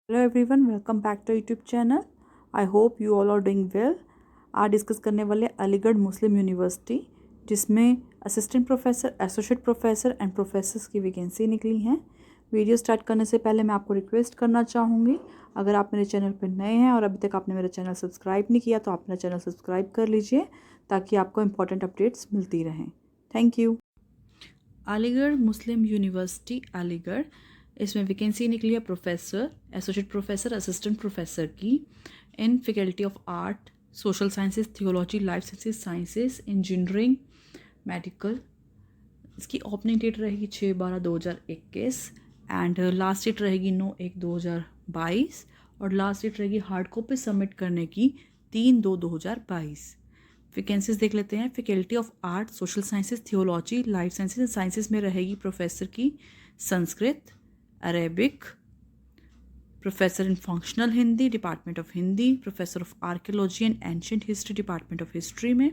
Hello everyone, welcome back to YouTube channel. I hope you all are doing well. आज discuss करने वाले Aligarh Muslim University, जिसमें assistant professor, associate professor and professors की vacancy निकली हैं। Video start करने से पहले मैं आपको रिक्वेस्ट करना चाहूँगी, अगर आप मेरे चैनल पर नए हैं और अभी तक आपने मेरा चैनल सब्सक्राइब नहीं किया तो आप मेरा चैनल सब्सक्राइब कर लीजिए ताकि आपको इंपॉर्टेंट अपडेट्स मिलती रहें। Thank you. Aligarh Muslim university Aligarh, इसमें वैकेंसी निकली है professor, associate professor, assistant professor की in faculty of art, social sciences, theology, life sciences, sciences, engineering, medical. इसकी ओपनिंग डेट रहेगी 6/12/2021 एंड लास्ट डेट रहेगी 9/1/2022 और लास्ट डेट रहेगी हार्ड कॉपी सबमिट करने की 3/2/2022। वैकेंसीज देख लेते हैं। Faculty of art, social sciences, theology, life sciences and sciences में रहेगी प्रोफेसर की Sanskrit, Arabic, professor in functional Hindi, department of Hindi, professor of archaeology and ancient history, department of history में,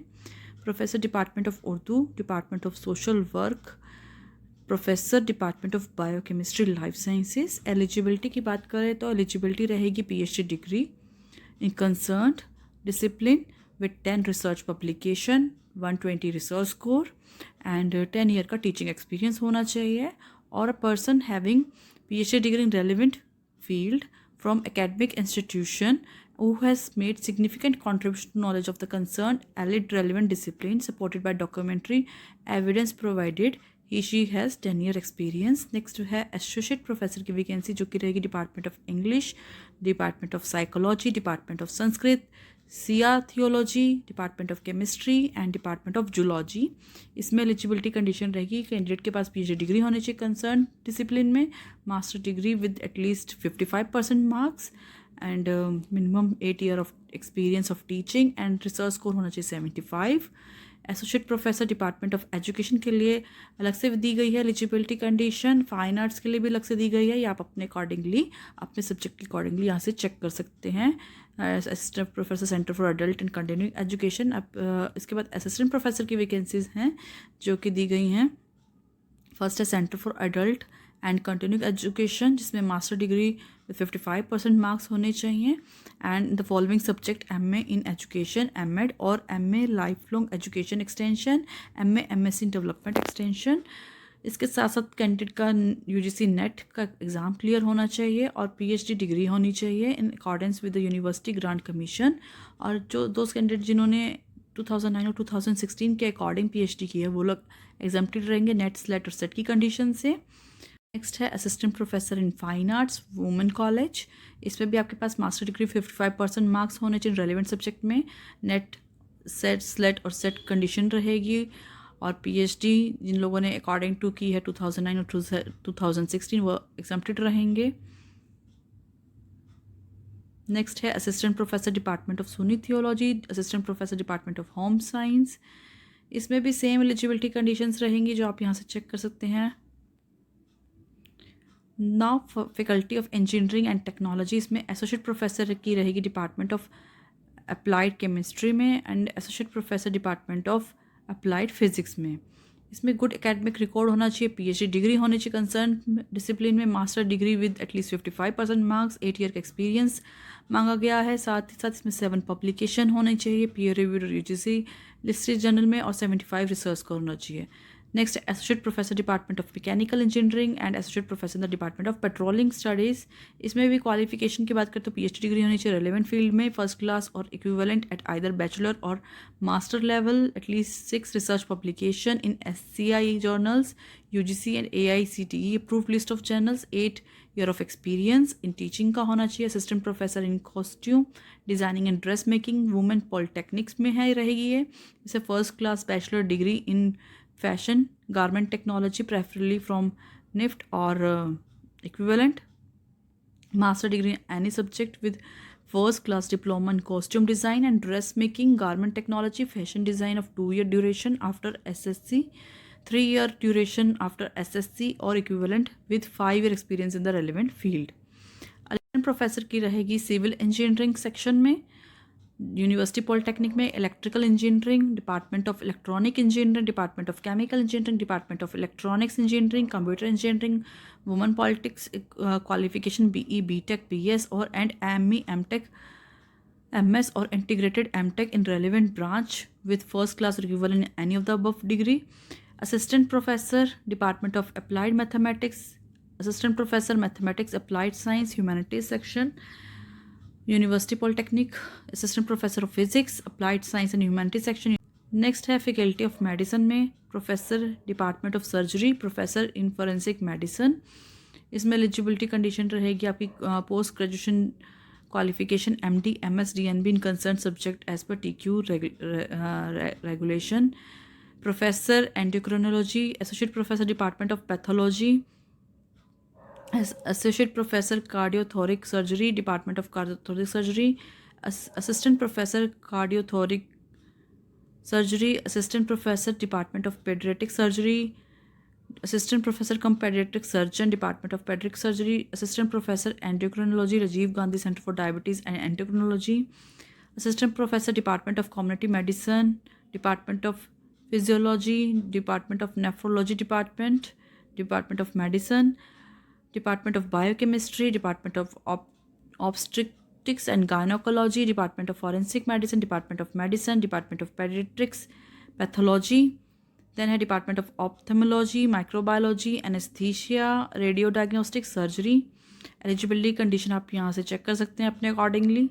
professor department of Urdu, department of social work, professor department of biochemistry, life sciences. Eligibility की बात करें तो eligibility रहेगी PhD degree in concerned discipline with 10 research publication, 120 research score and 10 year का teaching experience होना चाहिए, और a person having PhD degree in relevant field from academic institution who has made significant contribution to knowledge of the concerned allied relevant discipline supported by documentary evidence provided she has 10 year experience। Next है associate professor की vacancy, जो कि रहेगी department of English, department of psychology, department of Sanskrit, Siya theology, department of chemistry and department of zoology. इसमें eligibility condition रहेगी candidate के पास PhD degree होनी चाहिए कंसर्न डिसिप्लिन में, master degree with at least 55% marks and minimum 8 year of experience of teaching and research score होना चाहिए 75। Associate professor department of education के लिए अलग से दी गई है एलिजिबिलिटी कंडीशन, फाइन आर्ट्स के लिए भी अलग से दी गई है। ये आप अपने अकॉर्डिंगली, अपने सब्जेक्ट के अकॉर्डिंगली यहाँ से चेक कर सकते हैं। Assistant professor centre for adult and continuing education. अब इसके बाद असिस्टेंट प्रोफेसर की वैकेंसीज हैं जो कि दी गई हैं। फर्स्ट है centre for adult and continuing education, जिसमें मास्टर डिग्री विद 55% मार्क्स होने चाहिए and the following subject MA in education, MEd और MA life long education extension, MA MSc development extension. इसके साथ साथ कैंडिडेट का यूजीसी नेट का एग्ज़ाम क्लियर होना चाहिए और पीएचडी डिग्री होनी चाहिए in accordance with the University Grant Commission. और जो दोस्त कैंडिडेट जिन्होंने 2009 और 2016 के अकॉर्डिंग पीएचडी की है वो लोग एग्जाम्प्टेड रहेंगे नेट, स्लेट और सेट की कंडीशन से। नेक्स्ट है assistant professor in fine arts, women college. इसमें भी आपके पास मास्टर डिग्री 55% मार्क्स होने चाहिए रेलिवेंट सब्जेक्ट में, नेट, सेट, स्लेट और सेट कंडीशन रहेगी। और पीएचडी जिन लोगों ने अकॉर्डिंग टू की है 2009 और 2016 वो एग्जाम्प्टेड रहेंगे। नेक्स्ट है assistant professor department of Sunni theology, assistant professor department of home science. इसमें भी सेम एलिजिबिलिटी कंडीशंस रहेंगी जो आप यहाँ से चेक कर सकते हैं। Now faculty of engineering and technology, इसमें एसोसिएट प्रोफेसर की रहेगी डिपार्टमेंट ऑफ अप्लाइड केमिस्ट्री में and associate professor department of applied physics में। इसमें गुड एकेडमिक रिकॉर्ड होना चाहिए, पीएचडी डिग्री होनी चाहिए कंसर्न डिसिप्लिन में, master degree with at least 55% marks, 8 year का एक्सपीरियंस मांगा गया है। साथ ही साथ इसमें 7 पब्लिकेशन होने चाहिए peer reviewed UGC listed journal में और 75 रिसर्च का होना चाहिए। Next associate professor department of mechanical engineering and associate professor in the department of patrolling studies. इसमें भी क्वालिफिकेशन की बात करें तो पीएचडी डिग्री होनी चाहिए रेलेवेंट फील्ड में, फर्स्ट क्लास और इक्विवेलेंट एट आइदर बैचलर और master level, at least 6 research publication in SCI journals, UGC and AICTE approved list of journals, 8 year of experience in teaching का होना चाहिए। Assistant professor in costume designing and dress making, women polytechnics में है रहेगी ये। इसे first class bachelor degree in fashion garment technology preferably from NIFT और equivalent, master degree in any subject with first class diploma in costume design and dress making, garment technology, fashion design of 2 year duration after SSC, 3 year duration after SSC और equivalent with 5 year experience in the relevant field. Assistant professor की रहेगी civil engineering section में, university polytechnic में electrical engineering, department of electronic engineering, department of chemical engineering, department of electronics engineering, computer engineering, women politics qualification BE, BTech, BS और and ME, MTech, MS or integrated MTech in relevant branch with first class equivalent in any of the above degree. Assistant Professor, Department of Applied Mathematics, Assistant Professor, Mathematics, Applied Science, Humanities section, University Polytechnic, Assistant Professor of Physics, Applied Science and Humanities section. Next है faculty of medicine में professor department of surgery, professor in forensic medicine. इसमें eligibility condition रहेगी आपकी post graduation qualification MD, MS, DNB in concern subject as per TQ regulation. Professor endocrinology, associate professor department of pathology, associate professor cardiothoracic surgery, department of cardiothoracic surgery, assistant professor cardiothoracic surgery, assistant professor department of paediatric surgery, assistant professor cum paediatric surgeon, department of paediatric surgery, assistant professor endocrinology, Rajiv Gandhi centre for diabetes and endocrinology, assistant professor department of community medicine, department of physiology, department of nephrology, department of medicine, department of biochemistry, department of obstetrics and gynecology, department of forensic medicine, department of medicine, department of pediatrics, pathology. Then है department of ophthalmology, microbiology, anesthesia, radio diagnostic, surgery. Eligibility condition आप यहाँ से check कर सकते हैं अपने accordingly.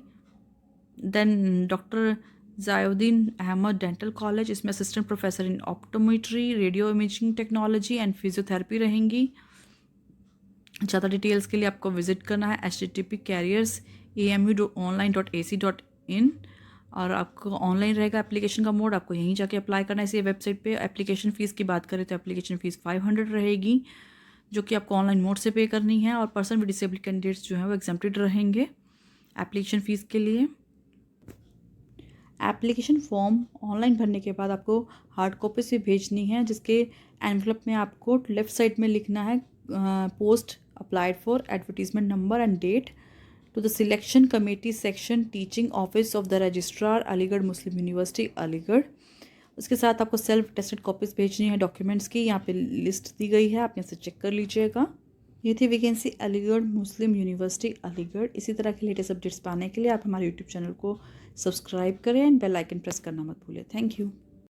Then doctor Ziauddin Ahmad dental college, इसमें assistant professor in optometry, radio imaging technology and physiotherapy रहेंगी. ज़्यादा डिटेल्स के लिए आपको विजिट करना है http://amu.online.ac.in और आपको ऑनलाइन रहेगा एप्लीकेशन का मोड, आपको यहीं जाके अप्लाई करना है इसी वेबसाइट पे. एप्लीकेशन फ़ीस की बात करें तो एप्लीकेशन फ़ीस 500 रहेगी जो कि आपको ऑनलाइन मोड से पे करनी है. और पर्सन विद डिसेबल्ड कैंडिडेट्स जो हैं वो एग्जेम्प्टेड रहेंगे एप्लीकेशन फ़ीस के लिए. एप्लीकेशन फॉर्म ऑनलाइन भरने के बाद आपको हार्ड कॉपीज भी भेजनी है, जिसके एनवलप में आपको लेफ़्ट साइड में लिखना है post applied for, advertisement number and date, to the selection committee section, teaching office of the registrar, Aligarh Muslim university Aligarh. उसके साथ आपको सेल्फ टेस्टेड कॉपीज़ भेजनी है डॉक्यूमेंट्स की. यहाँ पे लिस्ट दी गई है, आप यहाँ से चेक कर लीजिएगा. ये थी vacancy Aligarh Muslim university Aligarh. इसी तरह के लेटेस्ट अपडेट्स पाने के लिए आप हमारे यूट्यूब चैनल को सब्सक्राइब करें एंड बेल आइकन प्रेस करना मत भूलें. Thank you.